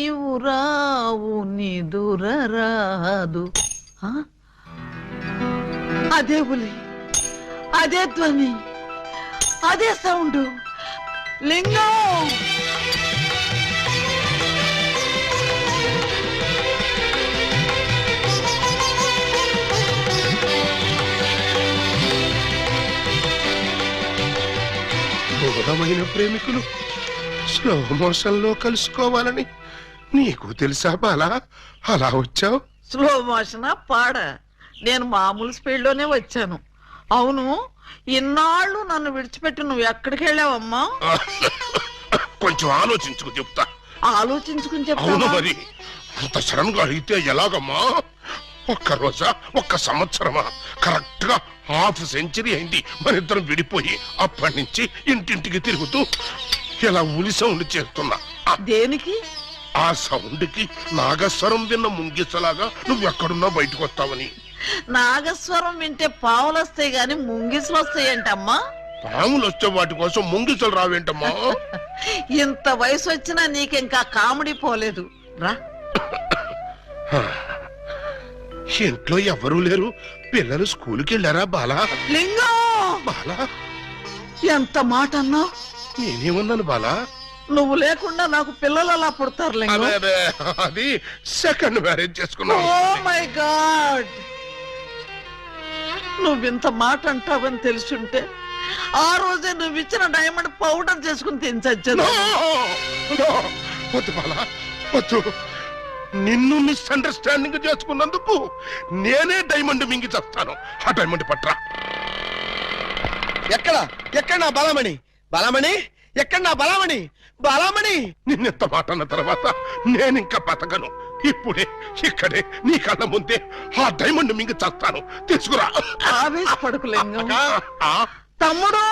నీవు రావు నిదురరాదు. అదే ఉలి, అదే ధ్వని, అదే సౌండ్. లింగం బోధమైన ప్రేమికులు స్లో మోషన్ లో కలుసుకోవాలని నీకు తెలుసా బాలా? అలా వచ్చావు. స్లో మోషనా పాడ? నేను మామూలు స్పీడ్ లోనే వచ్చాను. అవును, ఇన్నాళ్ళు నన్ను విడిచిపెట్టి నువ్వు ఎక్కడికి వెళ్ళావమ్మా? కొంచెం ఆలోచించుకు చెప్తా. ఆలోచించుకుని అవును చెప్తావా? మరి అంత సడన్ గా అడిగితే ఎలాగమ్మా? ఒక్క రోజా, ఒక్క సంవత్సరమా? కరెక్ట్ గా హాఫ్ సెంచరీ అయింది మన ఇద్దరం విడిపోయి. అప్పటి నుంచి ఇంటింటికి తిరుగుతూ ఇలా ఉలి సౌండ్ చేస్తున్నా. దేనికి? ఆ సౌండ్ కి నాగస్వరం విన్న ముంగిసలాగా నువ్వెక్కడున్నా బయటకు వస్తావని. నాగస్వరం వింటే పావులు వస్తాయి గాని ముంగిసులు వస్తాయంటమ్మా. పాములు వస్తే వాటి కోసం ముంగిసలు రావేంటమ్మా? ఇంత వయసు వచ్చినా నీకింకా కామెడీ పోలేదు. రా. ఇంట్లో ఎవరూ లేరు. పిల్లలు స్కూల్కి వెళ్ళారా బాలా? లింగం, బాలా, ఎంత మాట అన్నావు? నేనేమన్నాను బాలా? నువ్వు లేకుండా నాకు పిల్లలు అలా పుడతారు లింగం. అదే, అది సెకండ్ మ్యారేజ్ చేసుకున్నావు. ఓ మై గాడ్, నువ్వింత మాట అంటావని తెలుసుంటే ఆ రోజే నువ్వు ఇచ్చిన డైమండ్ పౌడర్ చేసుకుని తినచచ్చాను. వద్దు బాలా, వద్దు. నిన్ను మిస్అండర్స్టాండింగ్ చేసుకున్నందుకు నేనే డైమండ్ మింగి చేస్తాను. ఆ డైమండ్ పట్రా. ఎక్కడ నా బలమణి? బలమణి ఎక్కడ? నా బలమణి, బలమణి. నిన్నెంత మాట అన్న తర్వాత నేనింకా బతకను. ఇప్పుడే ఇక్కడే నీ కళ్ళ ముందే ఆ డైమండ్ మింగి చేస్తాను. తీసుకురా. ఆవేశపడుకు లింగం. ఆ? తమ్ముడు,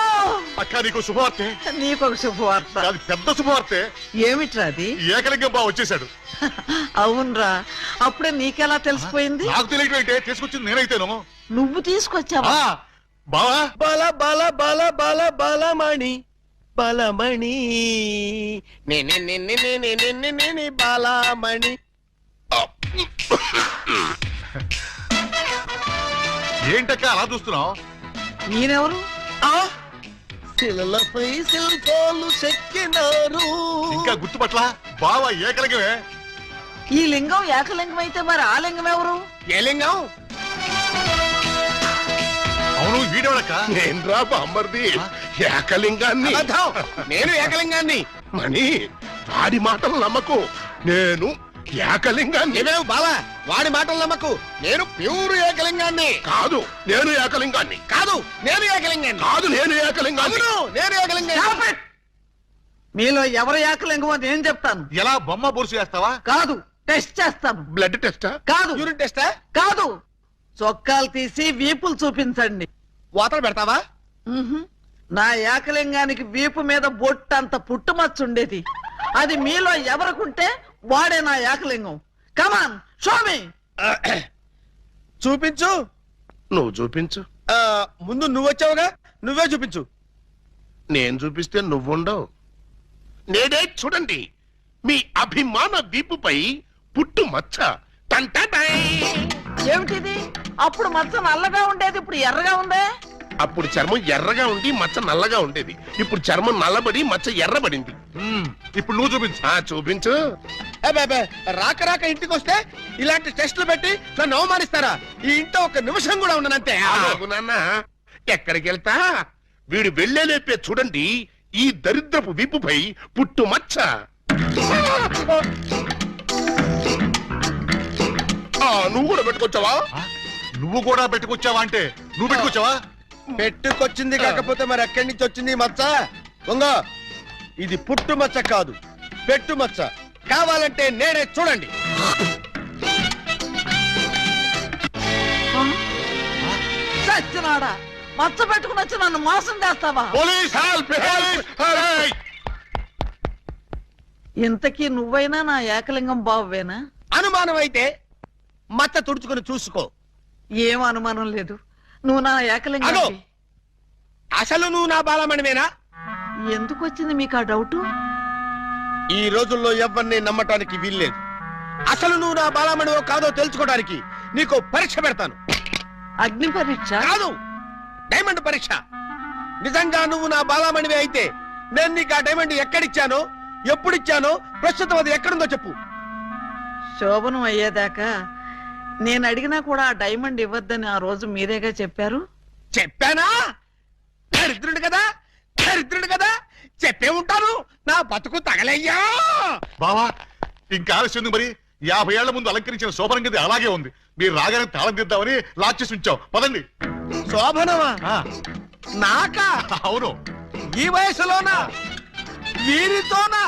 అక్క నీకు శుభవార్తె. నీకొక శుభవార్త. అది పెద్ద శుభవార్తె. ఏమిట్రా అది? ఏకలింగం బా వచ్చేసాడు. అవునరా, అప్పుడే నీకెలా తెలిసిపోయింది? నాకు తెలియటంటే తీసుకొచ్చింది నేనైతేను. నువ్వు తీసుకొచ్చావా? బావా, బల బల బల బల బలమణి, బలమణి బలమణి. ఏంటక్క అలా చూస్తున్నావు? ఈయనెవరు? శిలలపై శిల్పాలు చెక్కినారు. ఇంకా గుర్తుపట్ల? బావా ఏకలింగమే. ఈ లింగం ఏకలింగం అయితే మరి ఆ లింగం ఎవరు? ఏ లింగం? అవును, వీడెవడక్క? నేనురా బామ్మర్ది, ఏకలింగాన్ని. అబద్ధం, నేను ఏకలింగాన్ని. మణి, వాడి మాటలు నమ్మకు. నేను ఏకలింగాన్ని. నీవేవు బాలా, వాడి మాటలు నమ్మకు. నేను ప్యూర్ ఏకలింగాన్ని. కాదు, నేను ఏకలింగాన్ని. కాదు, నేను ఏకలింగాన్ని. కాదు, నేను ఏకలింగాన్ని. అవును, నేను ఏకలింగాన్ని. Stop it! మీలో ఎవరు ఏకలింగం అని నేను చెప్తాను. ఎలా బొమ్మ బొరుసు చేస్తావా? కాదు, టెస్ట్ చేస్తాను. బ్లడ్ టెస్టా? కాదు, యూరిన్ టెస్టా? కాదు, చొక్కాలు తీసి వీపులు చూపించండి. వాతలు పెడతావా? నా ఏకలింగానికి వీపు మీద బొట్టంత పుట్టుమచ్చ ఉండేది. అది మీలో ఎవరికుంటే వాడే నా ఏకలింగం. కమాన్, షో మీ. చూపించు. నువ్వు చూపించు. ముందు నువ్వు వచ్చావుగా, నువ్వే చూపించు. నేను చూపిస్తే నువ్వుండవు. నేనే చూడండి, మీ అభిమాన వీపుపై పుట్టు మచ్చ. టంటటై. ఏమిటిది? అప్పుడు మచ్చ నల్లగా ఉండేది, ఇప్పుడు ఎర్రగా ఉందే. అప్పుడు చర్మం ఎర్రగా ఉండి మచ్చ నల్లగా ఉండేది. ఇప్పుడు చర్మం నల్లబడి మచ్చ ఎర్రబడింది. ఇప్పుడు నువ్వు చూపించు. చూపించు. రాక రాక ఇంటికి వస్తే ఇలాంటి టెస్టులు పెట్టి నన్ను అవమానిస్తారా? ఈ ఇంట్లో ఒక నిమిషం కూడా ఉండనంతే. ఆగు నాన్న, ఎక్కడికి వెళ్తా? వీడు వెళ్ళేలేపే చూడండి ఈ దరిద్రపు వీపుపై పుట్టు మచ్చ. నువ్వు కూడా పెట్టుకొచ్చావా? నువ్వు కూడా పెట్టుకొచ్చావా అంటే నువ్వు పెట్టుకొచ్చావా? పెట్టుకొచ్చింది కాకపోతే మరి ఎక్కడి నుంచి వచ్చింది ఈ మచ్చ? దొంగ, ఇది పుట్టు మచ్చ కాదు, పెట్టు మచ్చ. కావాలంటే నేనే చూడండి. సచ్చినాడా, మచ్చ పెట్టుకుని వచ్చి నన్ను మోసం చేస్తావా? Police help! ఇంతకీ నువ్వైనా నా ఏకలింగం బావేనా? అనుమానం అయితే మచ్చ తుడుచుకుని చూసుకో. ఏం అనుమానం లేదు, నువ్వు నా ఏకలింగం. అగో, అసలు నువ్వు నా బాలమణివేనా? ఎందుకు వచ్చింది మీకు ఆ డౌట్? ఈ రోజుల్లో ఎవరిని నమ్మటానికి వీల్లేదు. అసలు నువ్వు నా బాలమణివో కాదో తెలుసుకోవడానికి నీకు పరీక్ష పెడతాను. అగ్ని పరీక్ష కాదు, డైమండ్ పరీక్ష. నిజంగా నువ్వు నా బాలమణివి అయితే నేను నీకు ఆ డైమండ్ ఎక్కడిచ్చానో, ఎప్పుడిచ్చానో, ప్రస్తుతం అది ఎక్కడుందో చెప్పు. శోభనం అయ్యేదాకా నేను అడిగినా కూడా ఆ డైమండ్ ఇవ్వద్దని ఆ రోజు మీరేగా చెప్పారు. చెప్పానా? దరిద్రుడు కదా, దరిద్రుడు కదా, చెప్పే ఉంటాను. నా బతుకు తగలయ్యా. బావా ఇంకా ఆలస్యం ఉంది మరి. 50 ఏళ్ల ముందు అలంకరించిన శోభనం గది అలాగే ఉంది. మీరు రాగానే తాళం తీద్దామని లాక్ చేసి ఉంచాం. పదండి. శోభనమా? ఆ, నాకా? అవును. ఈ వయసులోనా? వీరితోనా?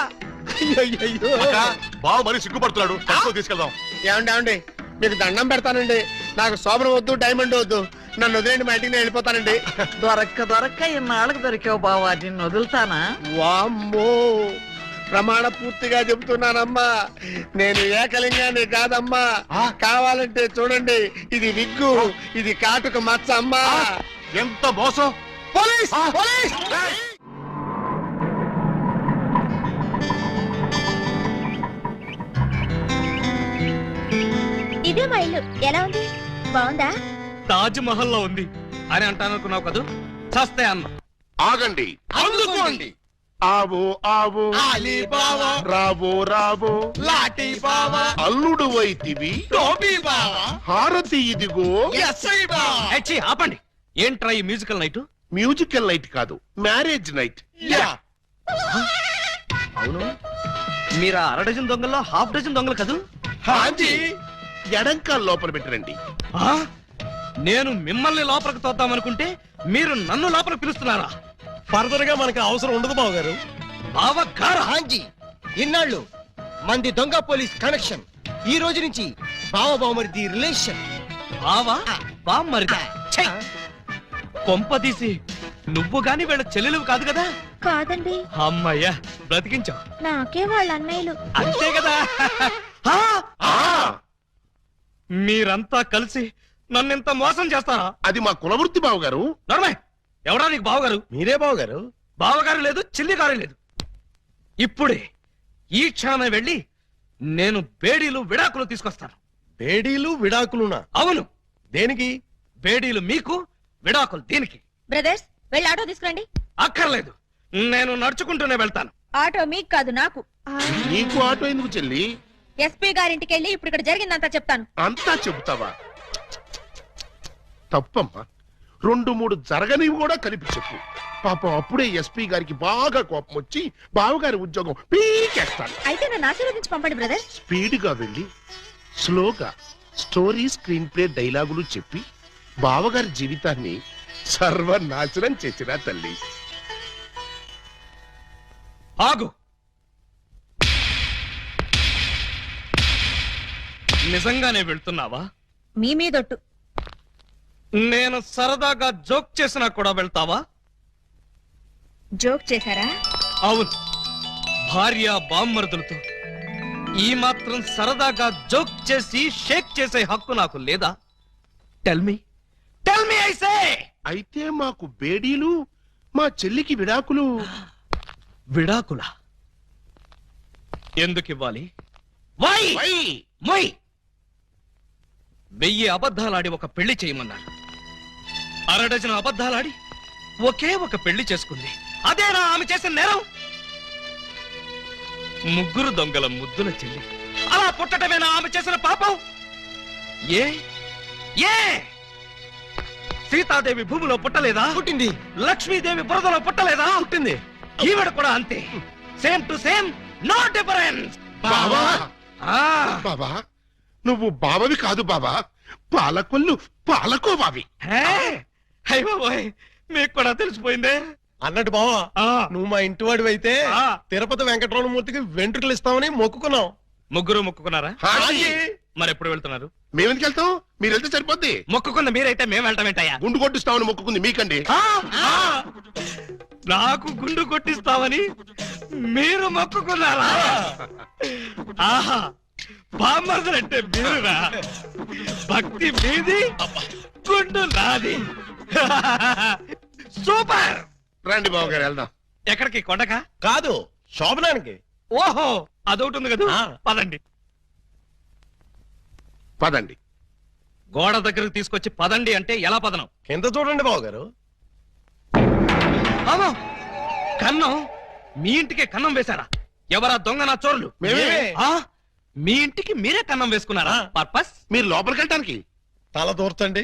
అయ్యయ్యయ్యో. అక్కా, బావ మరీ సిగ్గుపడుతున్నాడు. తక్కువ తీసుకెళ్దాం. ఏమండి మీకు దండం పెడతానండి. నాకు శోభనం వద్దు, డైమండ్ వద్దు. నన్ను వదిలేండి, మా ఇంటికి నేను వెళ్ళిపోతానండి. దొరక్క ఇన్నాళ్ళకి దొరికావు బావా, నిన్ను వదులుతానా? వామ్మో, ప్రమాణ పూర్తిగా చెబుతున్నానమ్మా, నేను ఏకలింగాన్ని కాదమ్మా. కావాలంటే చూడండి, ఇది విగ్గు, ఇది కాటుక మచ్చ అమ్మా. ఎంత మోసం! పోలీస్! పోలీస్! ఇదే మా ఇల్లు. ఎలా ఉంది? బాగుందా? తాజ్ మహల్ లో ఉంది అని అంటానుకున్నావు కదూ? చస్తే అన్న. ఆగండి. అందుకోండి. ఆవో ఆవో అలీబాబా, రావో రావో లాఠీ బావా, అల్లుడు వైతివి టోపీ బావా, హారతి ఇదిగో. ఎస్ఐ బావా. ఏచ్చి, ఆపండి. ఏంట్రా ఈ మ్యూజికల్ నైట్? మ్యూజికల్ నైట్ కాదు, మ్యారేజ్ నైట్. యా. అవును, మీరు ఆ 1/2 డజన్ దొంగల్లో 1/2 డజన్ దొంగలు కదూ? హాజీ. ఎడంకాల్ లోపల పెట్టరండి. ఆ? నేను మిమ్మల్ని లోపలికి తోద్దామనుకుంటే మీరు నన్ను లోపలికి పిలుస్తున్నారా? ఫర్దర్ గా మనకు అవసరం ఉండదు బాబు గారు. బావగారా? హాంజీ, ఇన్నాళ్ళు మంది దొంగ పోలీస్ కనెక్షన్, ఈ రోజు నుంచి బావ బావమరిది రిలేషన్. బావా బామ్మరిదా? ఛై! కొంపదీసి నువ్వు గాని వీళ్ళ చెల్లెలు కాదు కదా? కాదండి, అమ్మయ్యా, బ్రతికించావు. నాకే వాళ్ళ అన్నయ్యలు. అంతే కదా? ఆ! ఆ, మీరంతా కలిసి నన్నింత మోసం చేస్తారా? అది మా కులవృత్తి బావగారు. నడమే, ఎవడా నీకు బావగారు? మీరే బావ గారు. బావగారు లేదు, చిల్లిగారు లేదు. ఇప్పుడే ఈ క్షణమే వెళ్ళి నేను బేడీలు విడాకులు తీసుకొస్తాను. బేడీలు విడాకులునా? అవును, దేనికి? బేడీలు మీకు, విడాకులు దీనికి. బ్రదర్స్, వెళ్ళి ఆటో తీసుకురండి. అక్కర్లేదు, నేను నడుచుకుంటూనే వెళ్తాను. ఆటో మీకు కాదు, నాకు. నీకు ఆటో ఎందుకు చెల్లి? ఎస్పీ గారింటికి వెళ్ళి ఇప్పుడు ఇక్కడ జరిగిందంతా చెప్తాను. అంతా చెబుతావా? తప్పమ్మా, 2-3 జరగనివి కూడా కలిపి చెప్పు. పాపం అప్పుడే ఎస్పీ గారికి బాగా కోపం వచ్చి బావగారి ఉద్యోగం పీకేస్తాడు. అయితే నన్ను ఆశీర్వదించి పంపండి బ్రదర్. స్పీడ్ గా వెళ్ళి స్లోగా స్టోరీ, స్క్రీన్ ప్లే, డైలాగులు చెప్పి బావగారి జీవితాన్ని సర్వనాశనం చేసిన తల్లి. ఆగు. నిజంగానే వెళ్తున్నావా? మీ మీదొట్టు. నేను సరదాగా జోక్ చేసినా కూడా వెళ్తావా? జోక్ చేశారా? అవును, భార్య బామ్మర్దులతో ఈ మాత్రం సరదాగా జోక్ చేసి షేక్ చేసే హక్కు నాకు లేదా? Tell me I say. అయితే మాకు బేడీలు, మా చెల్లికి విడాకులు. విడాకులా? ఎందుకు ఇవ్వాలి? వై? వై? వై? 1000 అబద్ధాలాడి ఒక పెళ్లి చేయమన్నారు. 1/2 డజన్ అబద్ధాలాడి ఒకే ఒక పెళ్లి చేసుకుంది. అదేనా ఆమె చేసిన నేరం? 3 దొంగల ముద్దుల చెల్లి అలా పుట్టటమేనా ఆమె చేసిన పాపం? ఏ ఏ సీతాదేవి భూమిలో పుట్టలేదా? పుట్టింది. లక్ష్మీదేవి బురదలో పుట్టలేదా? పుట్టింది. ఈవిడ కూడా అంతే. Same to same, no difference. బావా, ఆ బాబా, నువ్వు బావవి కాదు బాబా, పాలకొల్లు పాలకోవావి. హే, అయ్య బాబోయ్, మీకు కూడా తెలిసిపోయిందే. అన్నట్టు బావా, ఆ, నువ్వు మా ఇంటి వాడివి అయితే ఆ. తిరుపతి వెంకటరమణమూర్తికి వెంట్రుకలు ఇస్తామని మొక్కుకున్నాం. ముగ్గురు మొక్కుకున్నారా? హాజీ. మరి ఎప్పుడు వెళ్తున్నారు? మేమెందుకు వెళ్తాం? మీరు వెళ్తే సరిపోద్ది. మొక్కుకున్న మీరైతే మేము వెళ్ళటం ఏంటయ్యా? గుండు కొట్టిస్తామని మొక్కుకుంది మీకండి. ఆ, ఆ, నాకు గుండు కొట్టిస్తామని మీరు మొక్కుకున్నారా? ఆహా, బామ్మర్దులంటే మీరురా. భక్తి మీది, గుండు నాది. సూపర్. రండి బావగారు వెళ్దాం. ఎక్కడికి? కొండకా? కాదు, శోభనానికి. ఓహో అదొకటి ఉంది కదా పదండి. పదండి. గోడ దగ్గరకు తీసుకొచ్చి పదండి అంటే ఎలా పదనం? కింద చూడండి బావగారు. అమ్మో కన్నం, మీ ఇంటికే కన్నం వేశారా? ఎవరా దొంగ నా చోర్లు? మేమే. ఆ? మీ ఇంటికి మీరే కన్నం వేసుకున్నారా? పర్పస్? మీరు లోపలికి వెళ్ళటానికి తల దూర్తండి.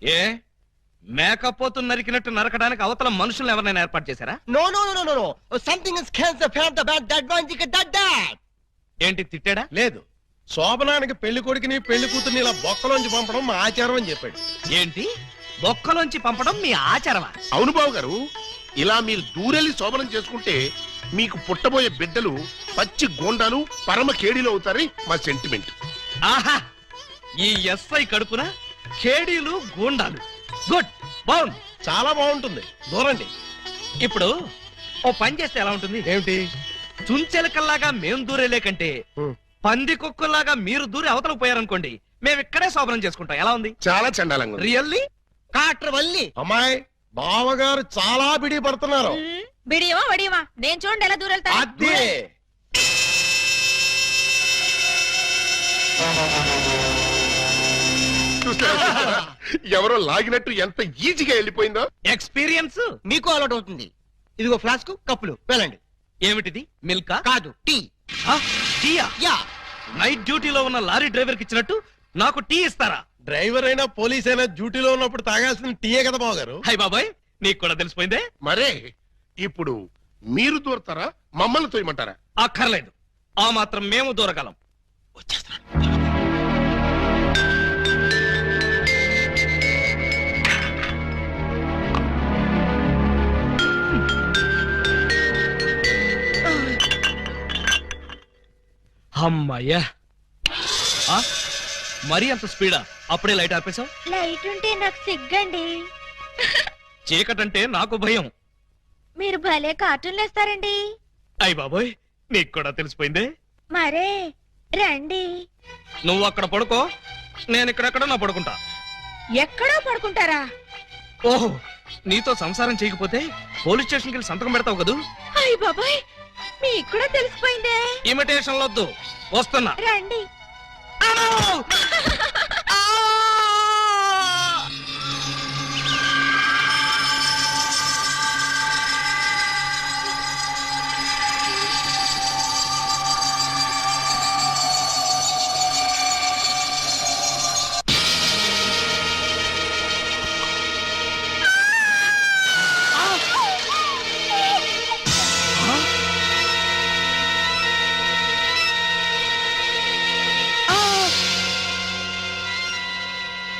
ఏ మేకపోతు నరికినట్టు నరకడానికి అవతల మనుషులను ఎవరైనా ఏర్పాటు చేశారా? No no no no no something is cancer fan the bad that one జిక దట్ దట్. ఏంటి తిట్టాడా? లేదు, శోభనానికి పెళ్లి కొడుకుని పెళ్లి కూతుర్ని ఇలా బొక్కలోంచి పంపడం మా ఆచారం అని చెప్పాడు. ఏంటి బొక్కలోంచి పంపడం మీ ఆచారమా? అవును బాబు గారు, ఇలా మీరు దూరెళ్ళి శోభనం చేసుకుంటే మీకు పుట్టబోయే బిడ్డలు పచ్చి గోండాలు పరమ కేడీలు అవుతారని మా సెంటిమెంట్. ఆహా, ఈ ఎస్ఐ కడుపున కేడీలు గూండాలు. గుడ్, బాగుంది, చాలా బాగుంటుంది. దూరండి. ఇప్పుడు ఓ పని చేస్తే ఎలా ఉంటుంది? ఏమిటి? చుంచెలకల్లాగా మేం దూరేలే కంటే పంది కుక్కల్లాగా మీరు దూరి అవతలకు పోయారనుకోండి, మేము ఇక్కడే శోభనం చేసుకుంటాం. ఎలా ఉంది? చాలా చండాలంగా ఉంది. రియల్లీ? కాట్ర వల్లి అమ్మాయి బావగారు చాలా బిడి పడుతున్నారు. బిడియమా వడియమా నేను చూడండి ఎలా దూరెళ్తా. అదే చూస్తారా? ఎవరో లాగినట్టు ఎంత ఈజీగా వెళ్ళిపోయిందో. ఎక్స్పీరియన్స్ మీకు అలవాటు అవుతుంది. ఇదిగో ఫ్లాస్క్ కప్పులు వెళ్ళండి. ఏమిటిది? మిల్కా? కాదు, టీ. టీయా? యా. నైట్ డ్యూటీలో ఉన్న లారీ డ్రైవర్ కి ఇచ్చినట్టు నాకు టీ ఇస్తారా? డ్రైవర్ అయినా పోలీస్ అయినా డ్యూటీలో ఉన్నప్పుడు తాగాల్సిన టీయే కదా బావగారు. హై బాబాయ్, నీకు కూడా తెలిసిపోయిందే. మరే ఇప్పుడు మీరు దూరతారా, మమ్మల్ని తోయమంటారా? అక్కర్లేదు, ఆ మాత్రం మేము దూరగలం. వచ్చేస్తున్నాను. అమ్మయ్యా, ఆ? మరీ అంత స్పీడా? అప్పుడే లైట్ ఆపేశావు? లైట్ ఉంటే నాకు సిగ్గండి. చీకటంటే నాకు భయం. మీరు భలే కార్టూన్లు వేస్తారండి. అయ్ బాబోయ్, నీకు కూడా తెలిసిపోయిందే. మరే రండి. నువ్వు అక్కడ పడుకో, నేను ఇక్కడెక్కడ నా పడుకుంటా. ఎక్కడో పడుకుంటారా? ఓహో, నీతో సంసారం చేయకపోతే పోలీస్ స్టేషన్కి వెళ్ళి సంతకం పెడతావు కదూ. అయ్య బాబాయ్, మీకు కూడా తెలిసిపోయిందే. ఇమిటేషన్ వద్దు, వస్తున్నా. రండి. అమ్మో! ఆ!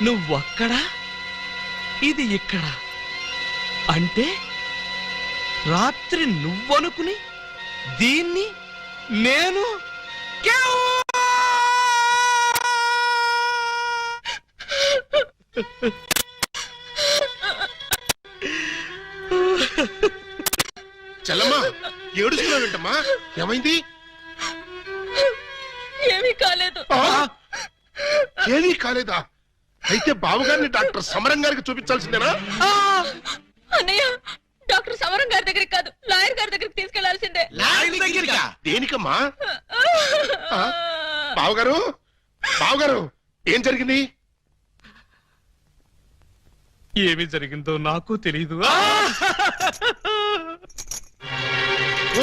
నువ్వక్కడా, ఇది ఇక్కడ. అంటే రాత్రి నువ్వనుకుని దీన్ని నేను చెల్లమ్మా, ఏడుస్తున్నావేంటమ్మా? ఏమైంది? ఏమీ కాలేదు. ఏమీ కాలేదా? అయితే బావగారిని డాక్టర్ సమరం గారికి చూపించాల్సిందేనా? అన్నయ్య, డాక్టర్ సమరం గారి దగ్గరికి కాదు, లాయర్ గారి దగ్గరికి తీసుకెళ్లాల్సిందే. దేనికమ్మా? బావగారు, బావగారు, ఏం జరిగింది? ఏమి జరిగిందో నాకు తెలీదు.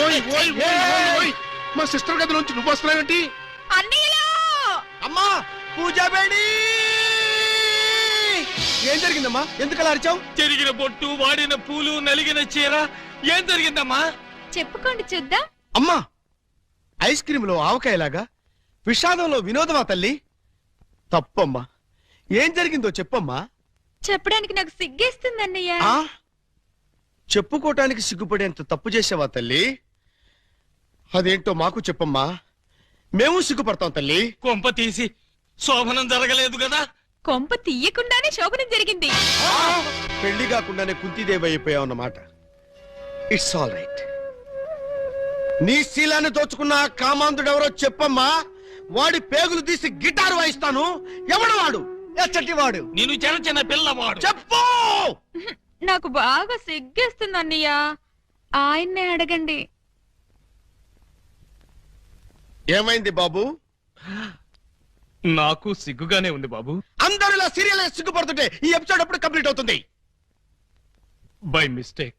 ఓయ్ ఓయ్ ఓయ్ ఓయ్ ఓయ్, మా సిస్టర్ గది నుంచి నువ్వు వస్తున్నావేంటి? అన్నయ్యలో అమ్మా పూజ బేడి. ఏం జరిగిందమ్మా? ఎందుకలా అరిచావు? చెరిగిన బొట్టు, వాడిన పూలు, నలిగిన చీర. ఏం జరిగిందమ్మా? చెప్పుకోండి చూద్దాం. అమ్మా, ఐస్ క్రీమ్ లో ఆవకాయలాగా విషాదంలో వినోదమా తల్లి? తప్పమ్మా, ఏం జరిగిందో చెప్పమ్మా. చెప్పడానికి నాకు సిగ్గేస్తుంది అన్నయ్య. ఆ చెప్పుకోటానికి సిగ్గుపడేంత తప్పు చేసావా తల్లి? అదేంటో మాకు చెప్పమ్మా, మేము సిగ్గుపడతాం తల్లి. కొంప తీసి శోభనం జరగలేదు కదా? కొంప తీయకుండానే శోభనం జరిగింది. పెళ్లి కాకుండానే కుంతిదేవి అయిపోయావన్నమాట. It's all right. నీ శీలాన్ని దోచుకున్న ఆ కామాంధుడెవరో చెప్పమ్మా. వాడి పేగులు తీసి గిటారు వాయిస్తాను. ఎవడు వాడు? ఎచ్చటి వాడు? నేను చిన్న చిన్న పిల్లవాడు. చెప్పు. నాకు బాగా సిగ్గేస్తుంది అన్నయ్య, ఆయన్నే అడగండి. ఏమైంది బాబు? నాకు సిగ్గుగానే ఉంది బాబు. అందరూ ఇలా సీరియల్ సిగ్గుపడుతుంటే ఈ ఎపిసోడ్ ఎప్పుడు కంప్లీట్ అవుతుంది? బై మిస్టేక్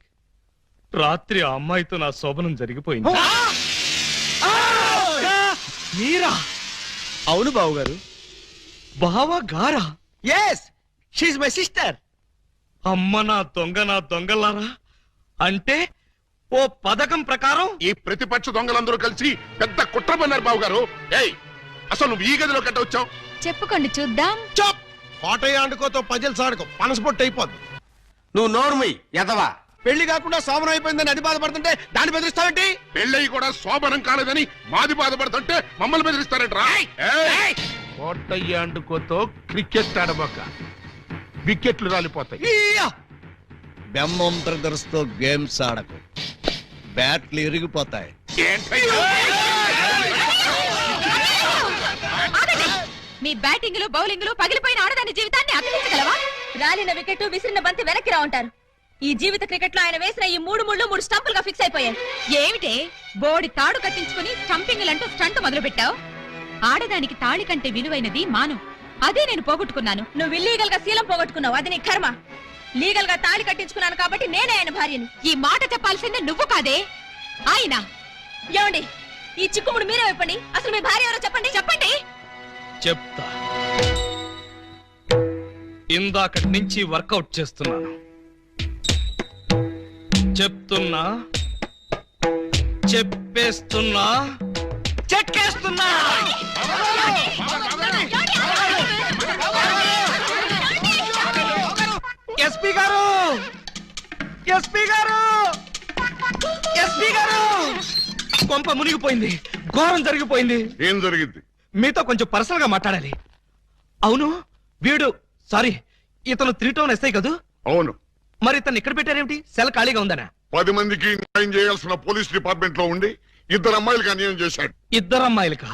రాత్రి ఆ అమ్మాయితో నా శోభనం జరిగిపోయింది. మీరా? అవును బాబు గారు. బావా గారా? Yes, she my sister. అమ్మ నా దొంగలారా, అంటే ఓ పథకం ప్రకారం ఈ ప్రతిపక్ష దొంగలందరూ కలిసి పెద్ద కుట్ర పన్నారు బాబు గారు. ఏయ్, అసలు నువ్వు ఈ గదిలో కట్ట వచ్చావు? చెప్పుకోండి చూద్దాం. చాప్! కోటయ్య ఆడుకోతో పజల్స్ ఆడుకో, పనసపొట్టు అయిపోద్ది. నువ్వు నోర్మి ఎదవా. పెళ్లి కాకుండా సోమరం అయిపోయిందని అది బాధపడుతుంటే దాన్ని బెదిరిస్తావేంటి? పెళ్ళయి కూడా శోభనం కాలేదని మాది బాధపడుతుంటే మమ్మల్ని బెదిరిస్తారంటరా? కోటయ్య అండుకోతో క్రికెట్ ఆడబోక, వికెట్లు రాలిపోతాయి. ఈయ్యా! బెమ్మం బ్రదర్స్ తో గేమ్స్ ఆడకు, బ్యాట్లు ఇరిగిపోతాయి. ఏంటయ్యా? ఆగండి. మీ బ్యాటింగ్ లో బౌలింగ్ లో పగిలిపోయిన ఆడదాని జీవితాన్ని అతికించగలవా? రాలిన వికెట్ విసిరిన బంతి వెనక్కి రా ఉంటారు. ఈ జీవిత క్రికెట్ లో ఆయన వేసిన ఈ 3 స్టంపులుగా ఫిక్స్ అయిపోయాయి. ఏమిటే బోడి తాడు కట్టించుకుని స్టంపింగ్ అంటూ స్టంట్ మొదలు పెట్టావు? ఆడదానికి తాళి కంటే విలువైనది మాను. అదే నేను పోగొట్టుకున్నాను. నువ్వు ఇల్లీగల్ గా శీలం పోగొట్టుకున్నావు, అది నీ కర్మ. లీగల్ గా తాళి కట్టించుకున్నాను కాబట్టి నేనే ఆయన భార్యని. ఈ మాట చెప్పాల్సిందే నువ్వు కాదే ఆయన. ఏమండి, ఈ చిక్కుముడు మీరే చెప్పండి. అసలు మీ భార్య ఎవరో చెప్పండి. చెప్పండి. చెప్తా. ఇందాకటి నుంచి వర్కౌట్ చేస్తున్నాను. చెప్తున్నా, చెప్పేస్తున్నా, చెక్కేస్తున్నా. ఎస్పీ గారు, ఎస్పీ గారు, ఎస్పీ గారు! కొంప మునిగిపోయింది, ఘోరం జరిగిపోయింది. ఏం జరిగింది? మీతో కొంచెం పర్సనల్ గా మాట్లాడాలి. అవును, వీడు సారీ ఇతను 3 టౌన్ ఎస్ఐ కదూ? అవును. మరి ఇతను ఇక్కడ పెట్టారేమిటి? సెల్ ఖాళీగా ఉందనా? 10 మందికి న్యాయం చేయాల్సిన పోలీస్ డిపార్ట్మెంట్ లో ఉండి 2 అమ్మాయిలకు అన్యాయం చేశాడు. 2 అమ్మాయిలకా?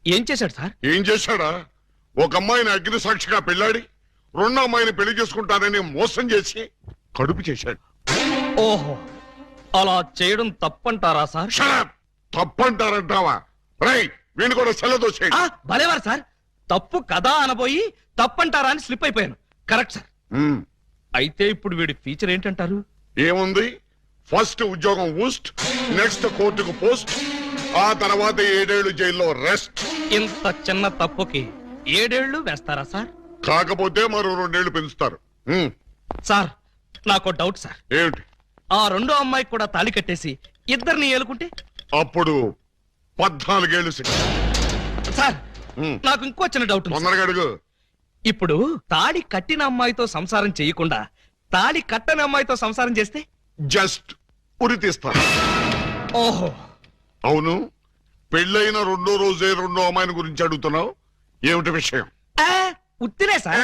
ఏం చేశాడు సార్? ఏం చేశాడా? ఒక అమ్మాయిని అగ్ని సాక్షిగా పెళ్ళాడి 2వ అమ్మాయిని పెళ్లి చేసుకుంటానని మోసం చేసి కడుపు చేశాడు. ఓహో, అలా చేయడం తప్పంటారా సార్? షడప్! తప్పంటారంటావా? రేయ్, వీణు కూడా సెలదో చేయండి. భలేవారు సార్, తప్పు కదా అనబోయి తప్పంటారా అని స్లిప్ అయిపోయాను. Correct sir. అయితే ఇప్పుడు వీడి ఫీచర్ ఏంటంటారు? ఏముంది? ఫస్ట్ ఉద్యోగం ఊస్ట్, నెక్స్ట్ కోర్టుకు పోస్ట్, ఆ తర్వాత 7 ఏళ్లు జైల్లో రెస్ట్. ఇంత చిన్న తప్పుకి 7 ఏళ్లు వేస్తారా సార్? కాకపోతే మరో 2 ఏళ్లు పెంచుతారు. సార్, నాకు డౌట్ సార్. ఏమిటి? ఆ 2వ అమ్మాయికి కూడా తాళి కట్టేసి 2ని ఏలుకుంటే? అప్పుడు 14 ఏళ్లు శిక్ష. సార్, నాకు ఇంకో చిన్న డౌట్ ఉంది. తొందరగా అడుగు. ఇప్పుడు తాళి కట్టిన అమ్మాయితో సంసారం చేయకుండా తాళి కట్టని అమ్మాయితో సంసారం చేస్తే? జస్ట్ ఉరి తీస్తారు. ఓహో, అవును. పెళ్ళైన 2వ రోజే 2వ అమ్మాయిని గురించి అడుగుతున్నావు. ఏమిటి విషయం? ఉత్తినే సార్.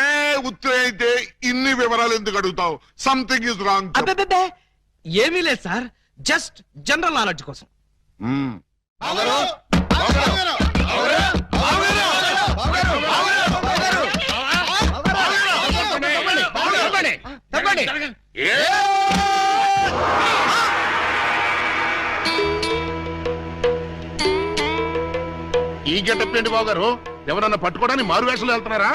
ఉత్తరే అయితే ఇన్ని వివరాలు ఎందుకు అడుగుతావు? Something is wrong. అబ్బే, ఏమీ లేదు సార్, జస్ట్ జనరల్ నాలెడ్జ్ కోసం. ఈ గెటప్ ఏంటి బాబు గారు? ఎవరన్నా పట్టుకోవడానికి మారు వేషాలు వెళ్తున్నారా?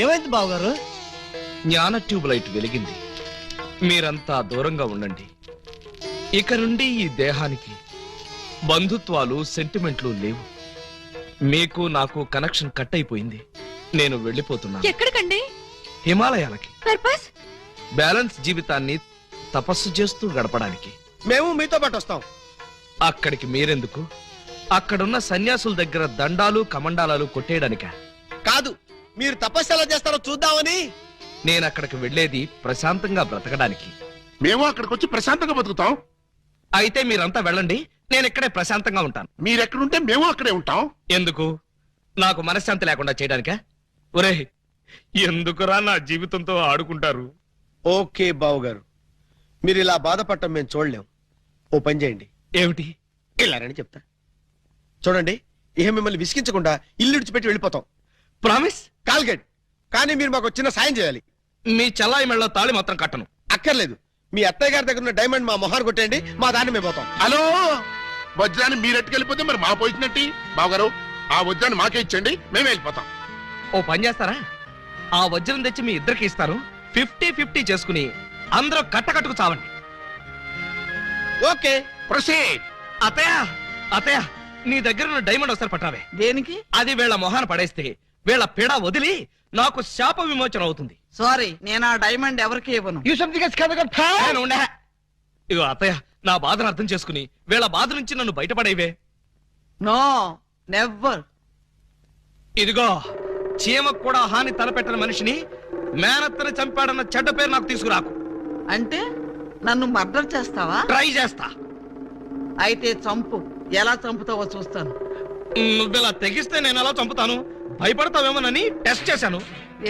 ఏమైంది బాబు గారు? జ్ఞాన ట్యూబ్ లైట్ వెలిగింది. మీరంతా దూరంగా ఉండండి. ఇక నుండి ఈ దేహానికి బంధుత్వాలు, సెంటిమెంట్లు లేవు. మీకు నాకు కనెక్షన్ కట్ అయిపోయింది. నేను వెళ్ళిపోతున్నా. ఎక్కడికండి? హిమాలయాలకి. పర్పస్? బ్యాలెన్స్ జీవితాన్ని తపస్సు చేస్తూ గడపడానికి. మేము మీతో పాటు వస్తాం. అక్కడికి మీరెందుకు? అక్కడున్న సన్యాసుల దగ్గర దండాలు కమండాలాలు కొట్టేయడానిక? కాదు, మీరు తపస్సు ఎలా చేస్తారో చూద్దామని. నేను అక్కడికి వెళ్ళేది ప్రశాంతంగా బ్రతకడానికి. మేము అక్కడికి వచ్చి ప్రశాంతంగా బతుకుతాం. అయితే మీరంతా వెళ్ళండి, నేను ఇక్కడే ప్రశాంతంగా ఉంటాను. మీరెక్కడుంటే మేము అక్కడే ఉంటాం. ఎందుకు? నాకు మనశ్శాంతి లేకుండా చేయడానికా? ఒరే, ఎందుకురా నా జీవితంతో ఆడుకుంటారు? ఓకే బావు గారు, మీరు ఇలా బాధపడటం మేము చూడలేం. ఓ పని చేయండి. ఏమిటి? వెళ్ళారని చెప్తా. చూడండి, ఇహ మిమ్మల్ని విసిగించకుండా ఇల్లు విడిచిపెట్టి వెళ్ళిపోతాం. ప్రామిస్? కాల్గెట్. కానీ మీరు మాకు చిన్న సాయం చేయాలి. మీ చల్లాయి మెళ్ళ తాళి మాత్రం కట్టను. అక్కర్లేదు, మీ అత్తయ్య గారి దగ్గర ఉన్న డైమండ్ మా మొహాన్ని కొట్టేయండి, మా దాన్ని మేము పోతాం. హలో, వజ్రాన్ని మీరు ఎట్టుకెళ్ళిపోతే మరి మా పోయినట్టి బావగారు ఆ వజ్రాన్ని మాకే ఇచ్చండి మేమే వెళ్ళిపోతాం. ఓ పని చేస్తారా, ఆ వజ్రం తెచ్చి మీ ఇద్దరికి ఇస్తారు, 50-50 చేసుకుని అందరూ కట్టకట్టుకు చావండి. Okay proceed. అతయ్య అతయ్య, నీ దగ్గర ఉన్న డైమండ్ ఒకసారి పట్టావే. దేనికి? అది వీళ్ళ మొహాన పడేస్తే వీళ్ళ పిడ వదిలి నాకు శాప విమోచన అవుతుంది. సారీ, నేను ఆ డైమండ్ ఎవరికి ఇవ్వను. నేను ఉండే. ఇగో అత్తయ్య, నా బాధను అర్థం చేసుకుని వీళ్ళ బాధ నుంచి నన్ను బయటపడేవే. No never. ఇదిగో, చీమకు కూడా హాని తలపెట్టిన మనిషిని మేనత్తని చంపాడన్న చెడ్డ పేరు నాకు తీసుకురాకు. అంటే నన్ను మర్డర్ చేస్తావా? ట్రై చేస్తా. అయితే చంపు. ఎలా చంపుతావో చూస్తాను. నువ్విలా తెగిస్తే నేను ఎలా చంపుతాను? భయపడతావేమోనని టెస్ట్ చేశాను.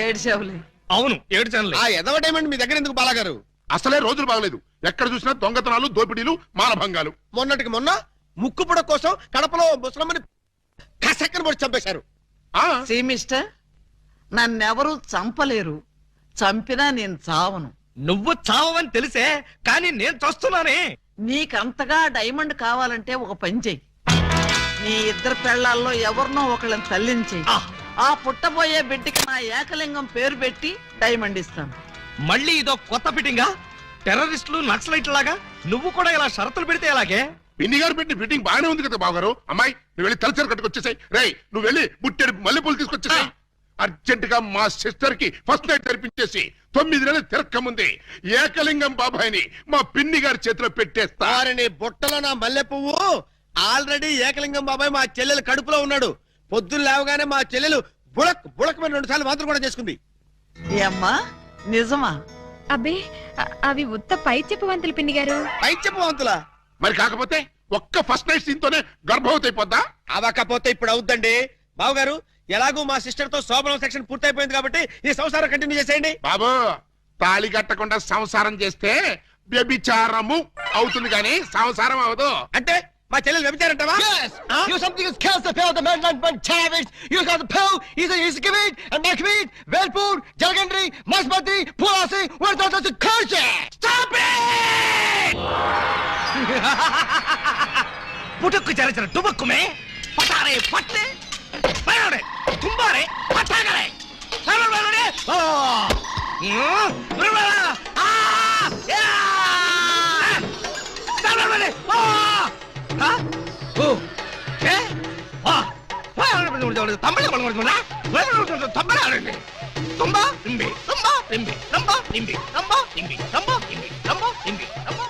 ఏడ్చావులే. అవును, ఏడ్చానులే. ఆ ఎదవ డైమండ్ మీ దగ్గర ఎందుకు బాలాగారు? అసలే రోజులు బాగలేదు. ఎక్కడ చూసినా దొంగతనాలు, దోపిడీలు, మానభంగాలు. మొన్నటికి మొన్న ముక్కు పుడ కోసం కడపలో ముసలమ్మని కసక్కన పొడి చంపేశారు. ఆ సీ మిస్టర్, నన్నెవరూ చంపలేరు. చంపినా నేను చావను. నువ్వు చావని తెలిసే, కానీ నేను చస్తున్నానే. నీకంతగా డైమండ్ కావాలంటే ఒక పని చెయ్యి. నీ ఇద్దరు పెళ్లాల్లో ఎవరినో ఒకళ్ళని తల్లించేయి. ఆ. ఆ పుట్టబోయే బిడ్డకి నా ఏకలింగం పేరు పెట్టి డైమండ్ ఇస్తాను. మళ్ళీ ఇదో కొత్త ఫిట్టింగా? టెర్రరిస్టులు, నక్సలైట్ లాగా నువ్వు కూడా ఇలా షరతులు పెడితే ఎలాగే? పిన్ని గారు పెట్టిన ఫిట్టింగ్ బాగానే ఉంది కదా బావగారు. అమ్మాయి నువ్వు వెళ్ళి తలచరు కట్టుకొచ్చేసాయి. రేయ్ నువ్వు వెళ్ళి బుట్టెడు మల్లెపూలు తీసుకొచ్చేసాయి. అర్జెంట్ గా మా సిస్టర్ కి ఫస్ట్ నైట్ తెరిపించేసి 9 నెలలు తిరక్కముంది ఏకలింగం బాబాయిని మా పిన్ని గారి చేతిలో పెట్టేస్తా. వారిని బుట్టలో నా మల్లె పువ్వు. ఆల్రెడీ ఏకలింగం బాబాయ్ మా చెల్లెలు కడుపులో ఉన్నాడు. పొద్దున్న లేవగానే మా చెల్లెలు బుడక్ బుడకమైన 2 సార్లు మాత్రం కూడా చేసుకుంది. ఏమ్మా నిజమా? అబ్బే, అవి ఉత్త పై చెప్పవంతులు పిన్ని గారు. పై చెప్పవంతులా? మరి కాకపోతే ఒక్క ఫస్ట్ నైట్ సీన్ తోనే గర్భవతి అయిపోద్దా? అవకపోతే ఇప్పుడు అవుద్దండి. బావగారు, ఎలాగూ మా సిస్టర్ తో శోభనం సెక్షన్ పూర్తయిపోయింది కాబట్టి ఈ సంసారం కంటిన్యూ చేసేయండి. బాబు, తాళి కట్టకుండా సంసారం చేస్తే వ్యభిచారము అవుతుంది కానీ సంసారం అవదు. అంటే మా చెల్లెలు వ్యభిచారంటావా? You something is kills the pill, the man like one savage. You got the pill, either is Kavit and Makavit, Velpur, Jalgandri, Masbati, Pulasi, where does the curse? Stop it! పుట్టుకు చరచర డుబక్కుమే పటారే పట్టే పయోడే తుంబారే పటాగరే సర్వబలడే ఓ బ్రబల ఆ యా సర్వబలడే ఓ హ ఓ ఏ ఆ తమిళ బలగొడుతుందా తమిళ తుంబా తింబి తుంబా తింబి తుంబా తింబి తుంబా తింబి తుంబా తింబి తుంబా తింబి తుంబా.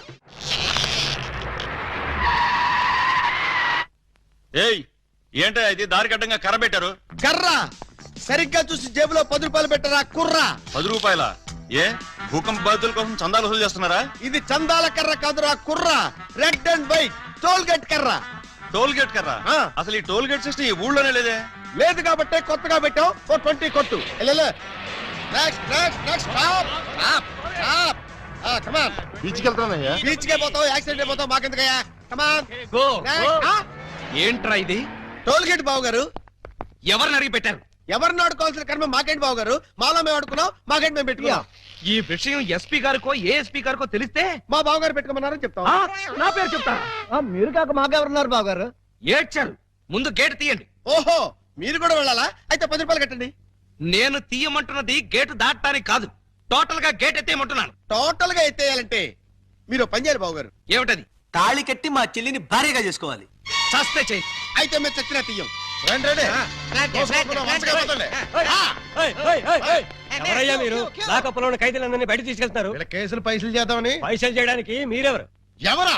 ఏయ్, ఏంటో ఇది దారి గడ్డంగా కర్ర పెట్టారు? కర్ర సరిగ్గా చూసి జేబులో 10 రూపాయలు పెట్టరా కుర్రా. 10 రూపాయల? ఏ భూకంప బాధితుల కోసం చందాలు వసూలు చేస్తున్నారా? ఇది చందాల కర్ర కాదురా కుర్రా. Red and white toll gate కర్ర. టోల్ గేట్ కర్ర? ఆ. అసలు ఈ టోల్ గేట్ సిస్టమ్ ఈ ఊళ్ళోనే లేదే. లేదు కాబట్టి కొత్తగా పెట్టాం. 20 కొట్టు. Next next next stop stop stop. Come on. బీచ్కి వెళ్తానయ్యా. బీచ్ కే పోతావు, యాక్సిడెంట్ అయిపోతావు, మాకెందుకయ్యా? కమాన్. Go go. ఏంట్రా ఇది? టోల్ గేట్ బావు గారు. ఎవరిని అడిగి పెట్టారు? ఎవరిని ఆడుకోవాల్సిన కర్మ మాకేంటి బావు గారు? మాలో మేము ఆడుకున్నాం, మాకేంటి మేము పెట్టుకున్నాం. ఈ విషయం ఎస్పీ గారికో ఏఎస్పీ గారికో తెలిస్తే మా బావు గారు పెట్టుకోమన్నారని చెప్తాం. ఆ, నా పేరు చెప్తారా? మీరు కాక మాకెవరున్నారు బాబు గారు? ఏడ్చారు. ముందు గేట్ తీయండి. ఓహో, మీరు కూడా వెళ్ళాలా? అయితే 10 రూపాయలు కట్టండి. నేను తీయమంటున్నది గేటు దాటడానికి కాదు, టోటల్ గా గేట్ ఎత్తేయమంటున్నాను. టోటల్ గా ఎత్తేయాలంటే మీరు పని చేయాలి బావు గారు. ఏమిటది? తాళి కట్టి మా చెల్లిని భార్యగా చేసుకోవాలి. చస్తే చెయ్యి. అయితే మేము చచ్చినా తీయం. ఎవరయ్యా మీరు? లాకప్పులో ఉన్న ఖైదీలందరినీ బయట తీసుకెళ్తున్నారు. కేసులు పైసలు చేద్దామని. పైసలు చేయడానికి మీరెవరు? ఎవరా?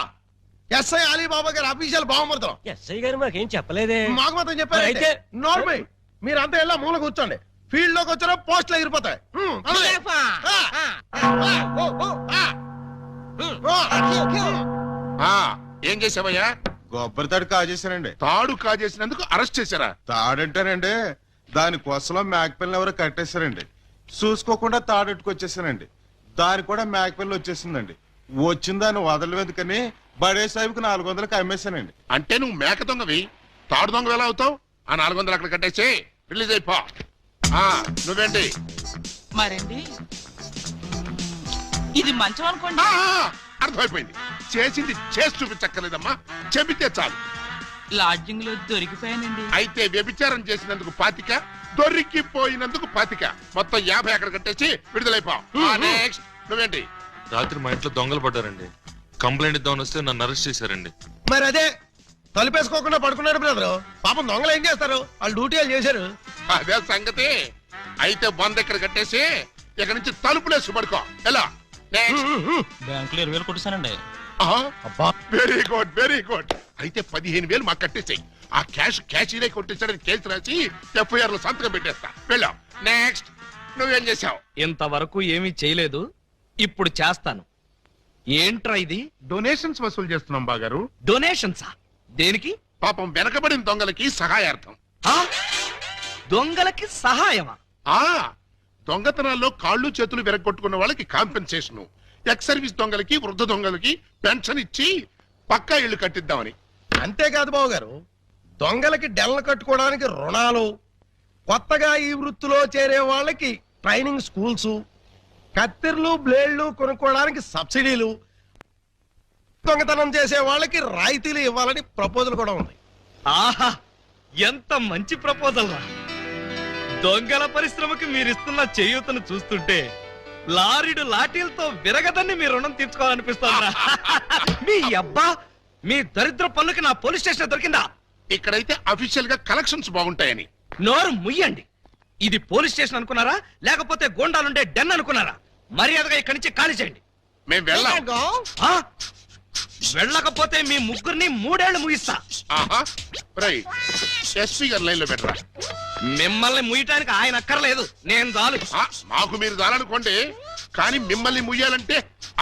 ఎస్ఐ అలీబాబా గారు అఫీషియల్ బావమరుతాం. ఎస్ఐ గారు మాకేం చెప్పలేదే. మాకు మాత్రం చెప్పారు. అయితే నోర్మై మీరంతా ఎలా మూల కూర్చోండి. ఫీల్డ్ లోకి వచ్చినా పోస్టులు ఎగిరిపోతాయి. ఏం చేసావయ్యా? కొబ్బరి తాడు కాజేశానండి. తాడు కాజేసినందుకు అరెస్ట్ చేశారా? తాడంటానండి, దాని కొసలో మేకపిల్లని ఎవరో కట్టేశారండి. చూసుకోకుండా తాడెట్టుకొచ్చేసానండి. దాని కూడా మేకపిల్ల వచ్చేసిందండి. వచ్చిన దాన్ని వదలవేందుకని బడే సాహిబ్కి 400కి అమ్మేశానండి. అంటే నువ్వు మేక దొంగవి, తాడు దొంగ ఎలా అవుతావు? ఆ 400 అక్కడ కట్టేసి రిలీజ్ అయిపో. నువ్వేంటి? మరండి ఇది మంచం అనుకోండి. అర్థమైపోయింది. చేసింది చేసి చూపించక్కర్లేదమ్మా, చెబితే చాలు. లాడ్జింగ్ లో దొరికిపోయానండి. అయితే వ్యభిచారం చేసినందుకు 25, దొరికిపోయినందుకు 25, మొత్తం 50 అక్కడ కట్టేసి విడుదలైపో. నెక్స్ట్ నువ్వేంటి? రాత్రి మా ఇంట్లో దొంగలు పడ్డారండి. కంప్లైంట్ ఇద్దామని వస్తే నన్ను అరెస్ట్ చేశారండి. మరి అదే తలుపేసుకోకుండా పడుకున్నాడు బ్రదరు. పాపం దొంగలు ఏం చేస్తారు, వాళ్ళు డ్యూటీ వాళ్ళు చేశారు. అదే సంగతి. అయితే 100 ఇక్కడ కట్టేసి ఇక్కడ నుంచి తలుపులేసి పడుకో. ఎలా? బ్యాంకులో 20,000 కొట్టేశానండి. Very good, very good. అయితే 15,000 మాకు కట్టేసాయి. ఆ క్యాషీలే కొట్టేసాడని కేసు రాసి FIR లో సంతకం పెట్టేస్తా. వెళ్ళాం. నెక్స్ట్ నువ్వేం చేసావు? ఇంతవరకు ఏమీ చేయలేదు, ఇప్పుడు చేస్తాను. ఏంట్రా ఇది? డొనేషన్స్ వసూలు చేస్తున్నాం బాగారు. డొనేషన్సా? దేనికి? పాపం వెనకబడిన దొంగలకి సహాయార్థం. ఆ? దొంగలకి సహాయమా? ఆ దొంగతనాల్లో కాళ్ళు చేతులు విరగొట్టుకున్న వాళ్ళకి కాంపెన్సేషన్, ఎక్స్ సర్వీస్ దొంగలకి, వృద్ధ దొంగలకి పెన్షన్ ఇచ్చి పక్కా ఇళ్లు కట్టిద్దామని. అంతేకాదు బాబు గారు, దొంగలకి డెల్ల కట్టుకోవడానికి రుణాలు, కొత్తగా ఈ వృత్తిలో చేరే వాళ్ళకి ట్రైనింగ్ స్కూల్స్, కత్తెర్లు బ్లేడ్లు కొనుక్కోవడానికి సబ్సిడీలు, దొంగతనం చేసే వాళ్ళకి రాయితీలు ఇవ్వాలని ప్రపోజల్ కూడా ఉంది. ఆహా, ఎంత మంచి ప్రపోజల్ రా. దొంగల పరిశ్రమకి మీరిస్తున్న చేయూతను చూస్తుంటే లారీడు లాఠీలతో విరగదని మీ రుణం తీర్చుకోవాలనిపిస్తారా? మీ అబ్బా, మీ దరిద్ర పనులకి నా పోలీస్ స్టేషన్ దొరికిందా? ఇక్కడైతే అఫీషియల్ గా కలెక్షన్స్ బాగుంటాయని. నోరు ముయ్యండి. ఇది పోలీస్ స్టేషన్ అనుకున్నారా, లేకపోతే గోండాలుండే డెన్ అనుకున్నారా? మర్యాదగా ఇక్కడి నుంచి ఖాళీ చేయండి. మేము వెళ్ళాం. ఆ? వెళ్ళకపోతే మీ ముగ్గురిని 3 ఏళ్లు ముగిస్తా. ఎస్పీ గారు లైన్ లో పెట్టరా. మిమ్మల్ని ముయ్యటానికి ఆయన అక్కర్లేదు, నేను చాలు. మాకు మీరు చాలనుకోండి, కానీ మిమ్మల్ని ముయ్యాలంటే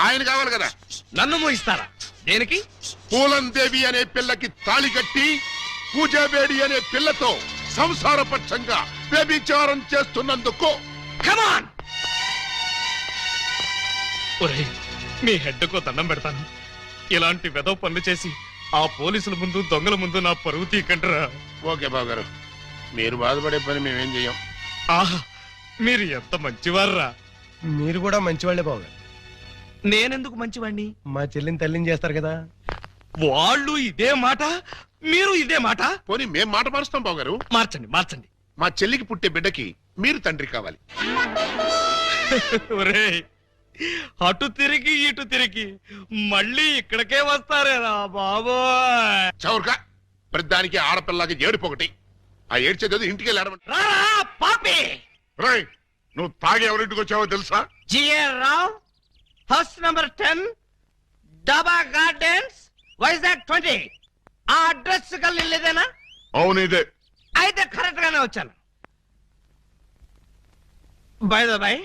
ఆయన కావాలి కదా. నన్ను ముగిస్తారా? దేనికి? పూలందేవి అనే పిల్లకి తాళి కట్టి పూజాబేడి అనే పిల్లతో సంసారపక్షంగా వ్యభిచారం చేస్తున్నందుకు. కమాన్! మీ హెడ్కు దండం పెడతాను. ఇలాంటి వెదవ పనులు చేసి ఆ పోలీసుల ముందు, దొంగల ముందు నా పరువు తీకంటరా. ఓకే బాబు గారు, మీరు బాధపడే పని మేమేం చెయ్యం. ఆహా, మీరు ఎంత మంచివారా. మీరు కూడా మంచివాళ్లే బాబు గారు. నేనెందుకు మంచివాణ్ణి? మా చెల్లిని తల్లిని చేస్తారు కదా. వాళ్ళు ఇదే మాట, మీరు ఇదే మాట. పోనీ మేం మాట మారుస్తాం బాబు గారు. మార్చండి, మార్చండి. మా చెల్లికి పుట్టే బిడ్డకి మీరు తండ్రి కావాలి. ఒరేయ్, అటు తిరిగి ఇటు తిరిగి మళ్ళీ ఇక్కడికే వస్తారేరా బాబోయ్. చౌర్కా, ప్రతిదానికి ఆడపిల్లకి ఏడుపోకటి. ఆ ఏడ్చేది ఇంటికి వెళ్ళాడమంట. రారా పాపి! రేయ్, నువ్వు తాగి ఎవరింటికి వచ్చావో తెలుసా? G R Rao, house number 10, Daba Gardens, Vizag 20. ఆ అడ్రస్ కలిదేనా? అవును ఇదే. అయితే కరెక్ట్ గానే వచ్చాను. బై ద బై,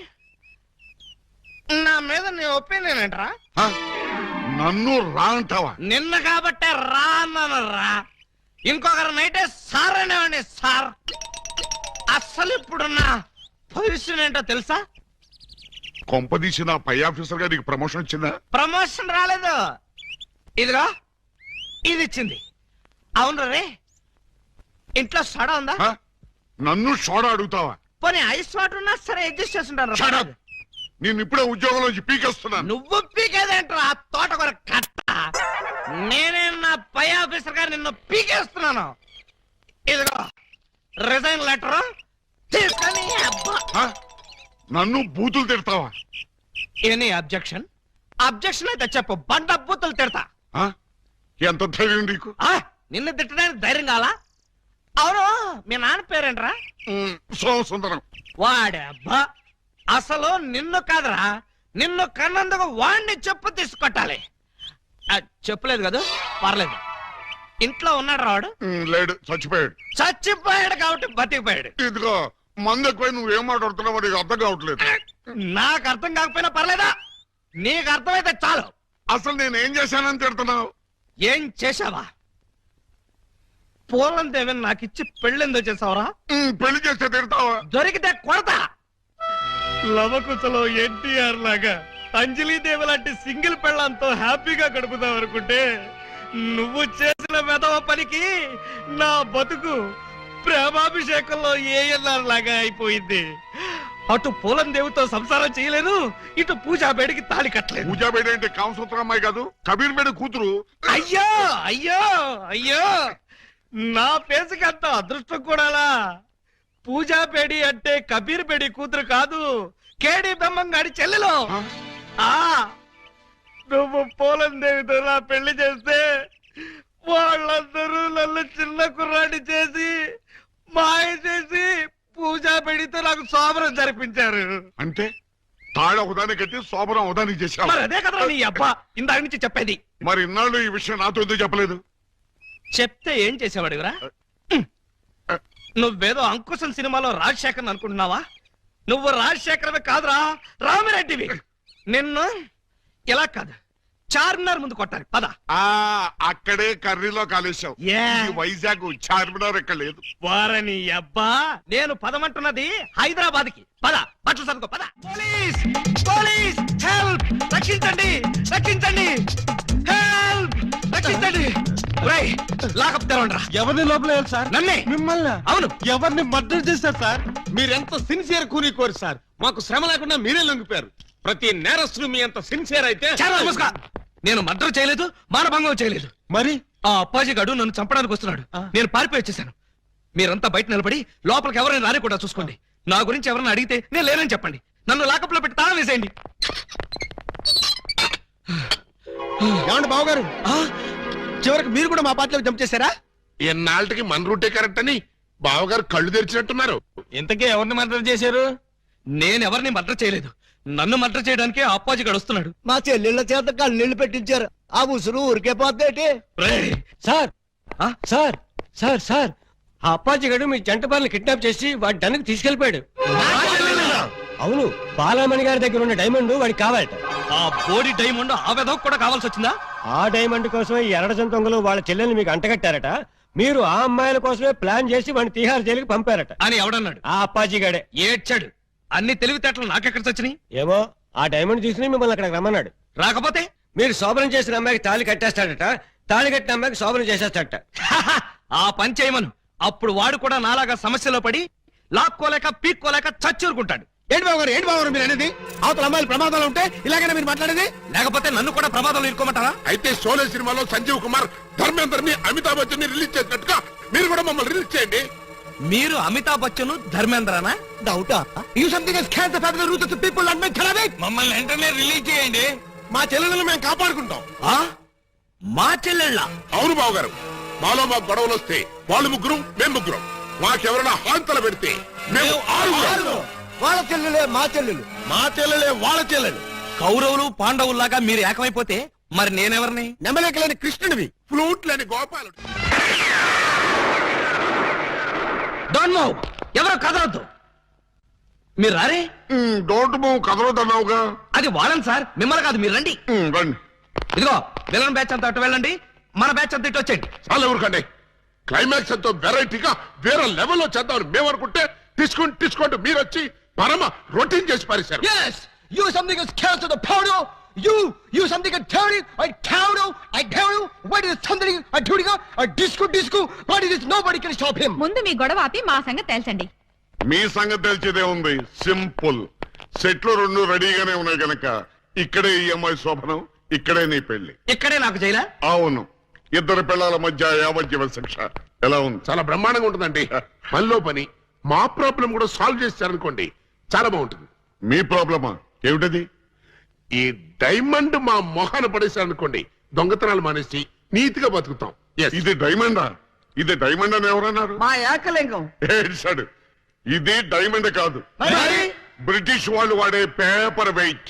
నా మీద నీ ఒపీనియన్ ఏంట్రా? నన్ను రా అంటావా? నిన్న కాబట్టే రా అన్నాను రా. ఇంకొకరు నైటే సార్ అనేవాడిని సార్. అస్సలు ఇప్పుడున్న పొజిషన్ ఏంటో తెలుసా? కొంపదీసిన పై ఆఫీసర్ గా నీకు ప్రమోషన్ వచ్చిందా? ప్రమోషన్ రాలేదు. ఇదిగో ఇది ఇచ్చింది. అవును రే, ఇంట్లో సోడా ఉందా? నన్ను సోడా అడుగుతావా? పోనీ ఐస్ వాటర్ ఉన్నా సరే అడ్జస్ట్ చేస్తుంటాను. నేను ఇప్పుడే ఉద్యోగంలోంచి పీకేస్తున్నాను. నువ్వు పీకేదేంట్రా తోటకూర కట్ట? నేనే నా పై ఆఫీసర్ గారు నిన్ను పీకేస్తున్నాను. ఇదిగో రిజైన్ లెటర్ తీసుకొని. నన్ను బూతులు తిడతావా? Any objection? అబ్జెక్షన్ అయితే చెప్పు, బండ బూతులు తిడతా. ఎంత ధైర్యం నీకు? నిన్ను తిట్టడానికి ధైర్యం కావాలా? అవును, మీ నాన్న పేరేంట్రా? సోమసుందరం. వాడే అబ్బా, అసలు నిన్ను కాదురా, నిన్ను కన్నందుకు వాడిని చెప్పు తీసుకొట్టాలి. చెప్పలేదు కదా, పర్లేదు. ఇంట్లో ఉన్నాడు రాడు? లేడు, చచ్చిపోయాడు. చచ్చిపోయాడు కాబట్టి బతికిపోయాడు. ఇదిగో మందు ఎక్కువ, నువ్వేం మాట్లాడుతున్నావు నీకు అర్థం కావట్లేదు. నాకు అర్థం కాకపోయినా పర్లేదా? నీకు అర్థమైతే చాలు. అసలు నేనేం చేశానని తిడుతున్నావు? ఏం చేశావా? పూలం దేవిని నాకిచ్చి పెళ్ళెందో చేసావరా? పెళ్లి చేస్తే తిడతావా? దొరికితే కొడతా. లవకుశలో ఎన్టీఆర్ లాగా అంజలీదేవి లాంటి సింగిల్ పెళ్ళంతో హ్యాపీగా గడుపుదాం అనుకుంటే నువ్వు చేసిన వెధవ పనికి నా బతుకు ప్రేమాభిషేకంలో ఏఎల్ఆర్ లాగా అయిపోయింది. అటు పూలం దేవుతో సంసారం చేయలేను, ఇటు పూజా బేడికి తాళి కట్టలేదు. పూజా బేడి అంటే కామసూత్ర అమ్మాయి కాదు, కబీర్ బేడి కూతురు. అయ్యో అయ్యో అయ్యో, నా పేసుకి అంత అదృష్టం కూడాలా? పూజా బేడి అంటే కబీర్ బేడి కూతురు కాదు, కేడి బెమ్మంగాడి చెల్లెలు. ఆ నువ్వు పూలం దేవితో నా పెళ్లి చేస్తే వాళ్ళందరూ నన్ను చిన్న కుర్రాడి చేసి మాయ చేసి పూజా బేడితో నాకు శోభనం జరిపించారు. అంటే తాళ ఒకదాన్ని కట్టి శోభనం ఒకదానికి చేశావు. మరి అదే కదా నీ అబ్బా ఇందాక నుంచి చెప్పేది. మరి ఇన్నాళ్ళు ఈ విషయం నాతో ఎందుకు చెప్పలేదు? చెప్తే ఏం చేసేవాడురా? నువ్వేదో అంకుశం సినిమాలో రాజశేఖర్ అనుకుంటున్నావా? నువ్వు రాజశేఖరమే కాదురా, రామిరెడ్డివి. నిన్ను ఇలా కాదు, చార్మినార్ ముందు కొట్టాలి. పద. అక్కడే కర్రీలో కాలేశావు. ఏ? ఇది వైజాగ్, చార్మినార్ ఎక్కడ లేదు. వారని అబ్బా, నేను పదమంటున్నది హైదరాబాద్ కి. పద, బట్టలు సర్దుకో. పద. Police police, help! రక్షించండి రక్షించండి, హెల్ప్! రక్షించండి. ఒరేయ్, లాకప్ తెరవండిరా. ఎవరిని లోపల సార్? నన్నే. మిమ్మల్ని? అవును. ఎవరిని మర్డర్ చేశారు సార్? మీరెంత సిన్సియర్ కూని కోరు సార్. మాకు శ్రమ లేకుండా మీరే లొంగిపోయారు. ప్రతి నేరస్తులు మీ అంత సిన్సియర్ అయితే. చాలా మూసుగా. నేను మర్డర్ చేయలేదు, మానభంగం చేయలేదు. మరి ఆ అప్పాజీ గడు నన్ను చంపడానికి వస్తున్నాడు. నేను పారిపోయి వచ్చేసాను. మీరంతా బయట నిలబడి లోపలికి ఎవరైనా రాని కూడా చూసుకోండి. నా గురించి ఎవరైనా అడిగితే నేను లేనని చెప్పండి. నన్ను లాకప్ లో పెట్టి తాళం వేసేయండి. ఏమండి బావగారు, చివరికి మీరు కూడా మా పార్టీలో జంప్ చేశారా? ఎన్నాళ్ళకి మన రూటే కరెక్ట్ అని బావగారు కళ్ళు తెరిచినట్టున్నారు. ఇంతకీ ఎవరిని మర్డర్ చేశారు? నేను ఎవరిని మర్డర్ చేయలేదు. నన్ను మర్డర్ చేయడానికి ఆ అప్పాజీ గడు వస్తున్నాడు. మా చెల్లెళ్ళ చేత కళ్ళీళ్ళు పెట్టించారు. ఆ ఉసురు ఊరికే పోద్దేటి? రేయ్, సార్ సార్ సార్ సార్ ఆ అప్పాజీ గడు మీ జంట బాలను కిడ్నాప్ చేసి వాడి డన్నుకు తీసుకెళ్లిపోయాడు. అవును, బాలామణి గారి దగ్గర ఉన్న డైమండ్ వాడికి కావాలట. ఆ బోడి డైమండ్ ఆ వెధవకు కూడా కావాల్సి వచ్చిందా? ఆ డైమండ్ కోసమే ఈ ఎరడజన్ దొంగలు వాళ్ళ చెల్లెల్ని మీకు అంటగట్టారట. మీరు ఆ అమ్మాయిల కోసమే ప్లాన్ చేసి వాడిని తీహార్ జైలుకి పంపారట అని ఎవడన్నాడు? ఆ అప్పాజీ గడే. ఏడ్చాడు. అన్ని తెలివితేటలు నాకెక్కడ చచ్చినాయి? ఏమో, ఆ డైమండ్ తీసుకుని మిమ్మల్ని అక్కడికి రమ్మన్నాడు. రాకపోతే మీరు శోభనం చేసిన అమ్మాయికి తాళి కట్టేస్తాడట, తాళి కట్టిన అమ్మాయికి శోభనం చేసేస్తాడట. ఆ పని చేయమను. అప్పుడు వాడు కూడా నాలాగా సమస్యలో పడి లాక్కోలేక పీక్కోలేక చచ్చూరుకుంటాడు. ఏంటి బావగారు మీరు అనేది? అవతల అమ్మాయిలు ప్రమాదాలు ఉంటే ఇలాగైనా మీరు మాట్లాడేది? లేకపోతే నన్ను కూడా ప్రమాదంలో ఇరుకోమంటారా? అయితే షోలే సినిమాలో సంజీవ్ కుమార్ ధర్మేందర్ ని అమితాబ్ బచ్చన్ ని రిలీజ్ చేసినట్టుగా మీరు కూడా మమ్మల్ని రిలీజ్ చేయండి. మీరు అమితాబ్ బచ్చన్ ధర్మేంద్రనా? డౌటా? You something is can the family root of the people and make colour. మమ్మల్ని వెంటనే రిలీజ్ చేయండి. మా చెల్లెలను మేము కాపాడుకుంటాం. మా చెల్లెళ్ళ? అవును బావగారు, మాలో మా గొడవలు వస్తే వాళ్ళు ముగ్గురు, మేము ముగ్గురం. మాకెవరైనా హాంతలు పెడితే మేము ఆరుగురం. వాళ్ళ చెల్లెలే మా చెల్లెలు, మా చెల్లెలే వాళ్ళ చెల్లెలు. కౌరవులు పాండవుల్లాగా మీరు ఏకమైపోతే మరి నేనెవరిని? నెమలేకలేని కృష్ణుడివి, ఫ్లూట్ లేని గోపాలుడు. Don't move. ఎవరు కదలొద్దు. మీరు రారే? డోంట్ మూవ్ కదలొద్దన్నావుగా. అది వాళ్ళని సార్, మిమ్మల్ని కాదు. మీరు రండి. రండి. ఇదిగో విలన్ బ్యాచ్ అంతా అటు వెళ్ళండి, మన బ్యాచ్ అంతా ఇటు వచ్చేయండి. చాలా ఊరుకండి. క్లైమాక్స్ ఎంతో వెరైటీగా వేరే లెవెల్లో చేద్దామని మేము అనుకుంటే తీసుకుంటూ మీరు వచ్చి పరమ రొటీన్ చేసి పారేశారు. Yes, you something is chaos to the powder. You something a dirty, I counter, what is something a dirty, a disco, what is this? Nobody can stop him. ముందు మీ గొడవ ఆపి మా సంగతి తేల్చండి. మీ సంగతి తెలిసేదే ఉంది. సింపుల్. సెట్లు రెండు రెడీగానే ఉన్నాయి గనక ఇక్కడే ఈ అమ్మాయి శోభనం, ఇక్కడే నీ పెళ్లి. ఇక్కడే నాకు జైలా? అవును, ఇద్దరు పిల్లల మధ్య యావజ్జీవ శిక్ష. ఎలా ఉంది? చాలా బ్రహ్మాండంగా ఉంటుందండి. పనిలో పని మా ప్రాబ్లం కూడా సాల్వ్ చేశారనుకోండి, చాలా బాగుంటుంది. మీ ప్రాబ్లమా ఏమిటది? ఈ డైమండ్ మా మొహాన పడేశారనుకోండి, దొంగతనాలు మానేసి నీతిగా బతుకుతాం. Yes. ఇది డైమండా? ఇది డైమండ్ అని ఎవరన్నారు? మా ఏకలింగం. ఏడ్చాడు. ఇది డైమండ్ కాదు, బ్రిటిష్ వాళ్ళు వాడే పేపర్ వెయిట్.